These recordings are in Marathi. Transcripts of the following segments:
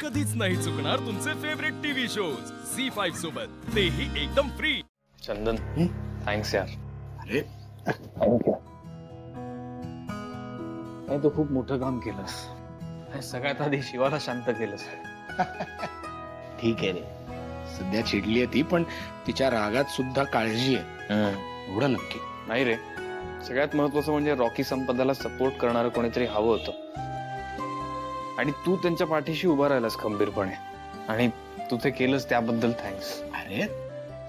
कधीच नाही चुकणार तुमचे फेवरेट टीव्ही शोज झी5 सोबत, तेही एकदम फ्री. चंदन थँक्स यार. अरे थँक्यू. नाही तू खूप मोठं काम केलंस. सगळ्यात आधी शिवाला शांत केलंस. ठीक आहे रे, सध्या चिडली आहे ती, पण तिच्या रागात सुद्धा काळजी आहे, एवढं नक्की. नाही रे, सगळ्यात महत्वाचं म्हणजे रॉकी संपदाला सपोर्ट करणारं कोणीतरी हवं होतं आणि तू त्यांच्या पाठीशी उभा राहिलास खंबीरपणे आणि तू ते केलंस त्याबद्दल थँक्स. अरे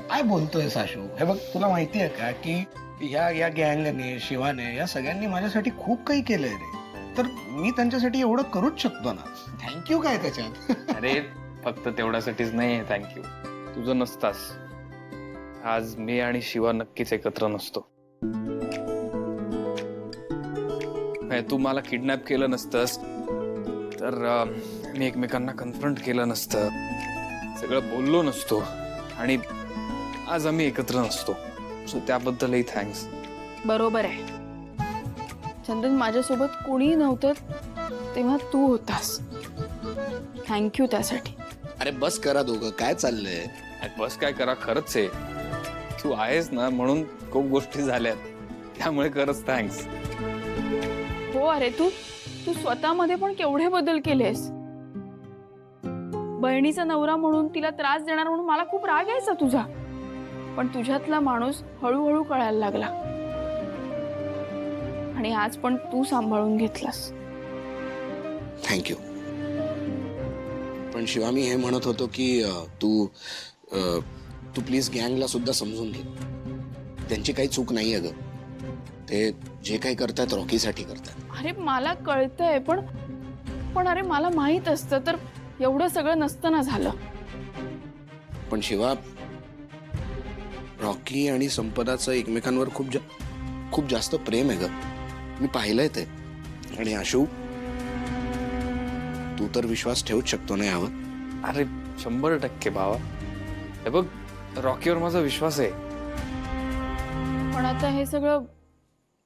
काय बोलतोय साशू? हे बघ, तुला माहिती आहे का की या गँगने, शिवाने, या सगळ्यांनी माझ्यासाठी खूप काही केलंय रे, तर मी त्यांच्यासाठी एवढं करूच शकतो ना. थँक्यू काय त्याच्यात? अरे फक्त तेवढ्यासाठीच नाही थँक्यू. तुझं नसतास आज मी आणि शिवा नक्कीच एकत्र नसतो. तू मला किडनॅप केलं नसतंस तर मी एकमेकांना कन्फ्रंट केलं नसतं, सगळं बोललो नसतो आणि आज आम्ही एकत्र नसतो. सो त्याबद्दलही थँक्स. बरोबर आहे चंदन, माझ्यासोबत कोणी नव्हतं तेव्हा तू होतास. थँक्यू त्यासाठी. अरे बस करा दोघं, काय चाललंय? बस काय करा, खरंच आहे तू आहेस ना म्हणून खूप गोष्टी झाल्यात, त्यामुळे खरंच थँक्स. हो अरे, तू स्वतःमध्ये पण केवढे बदल केलेस. बहिणीचा नवरा म्हणून तिला त्रास देणार म्हणून मला खूप राग यायचा तुझा, पण तुझ्यातला माणूस हळूहळू कळायला लागला आणि आज पण तू सांभाळून घेतलास. थँक्यू. पण शिवा, मी हे म्हणत होतो की तू प्लीज गँगला सुद्धा समजून घे. त्यांची काही चूक नाही आहे ग, ते जे काही करतात रॉकीसाठी करतात. अरे मला कळतंय, पण अरे मला माहित असतं तर एवढं सगळं नसतं ना झालं. पण शिवा, रॉकी आणि संपदाचं एकमेकांवर खूप जास्त प्रेम आहे ग, मी पाहिलंय ते. आणि आशू, तू तर विश्वास ठेवूच शकतो ना यावर. अरे 100% भावा. हे बघ, रॉकीवर माझा विश्वास आहे. पण आता हे सगळं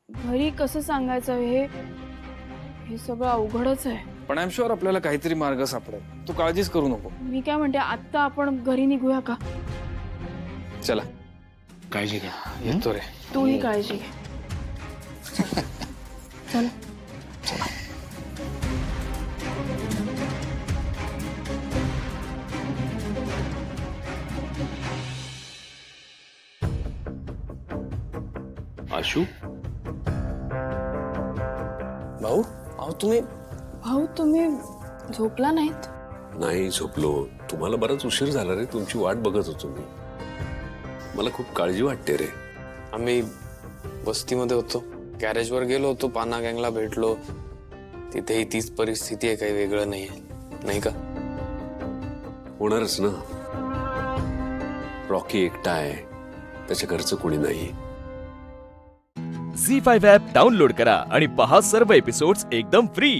घरी कसं सांगायचं हे सगळं अवघडच आहे. पण आय एम शुअर आपल्याला काहीतरी मार्ग सापडेल, तू काळजीच करू नको. मी काय म्हणते, आता आपण घरी निघूया का? चला. काळजी घ्या. येतो रे. तूही काळजी घे. चल. आशू, भाऊ तुम्ही भाऊ, तुम्ही झोपला नाहीत? नाही झोपलो. तुम्हाला बराच उशीर झाला रे, तुमची वाट बघत होतो मी. मला खूप काळजी वाटते रे. आम्ही वस्तीमध्ये होतो, गॅरेजवर गेलो होतो, पाना गँगला भेटलो. तिथेही तीच परिस्थिती आहे, काही वेगळं नाहीये, नाही का? होणारच ना. रॉकी एकटा आहे, त्याच्या घरचं कोणी नाही. झी5 ॲप डाउनलोड करा आणि पहा सर्व एपिसोड्स एकदम फ्री.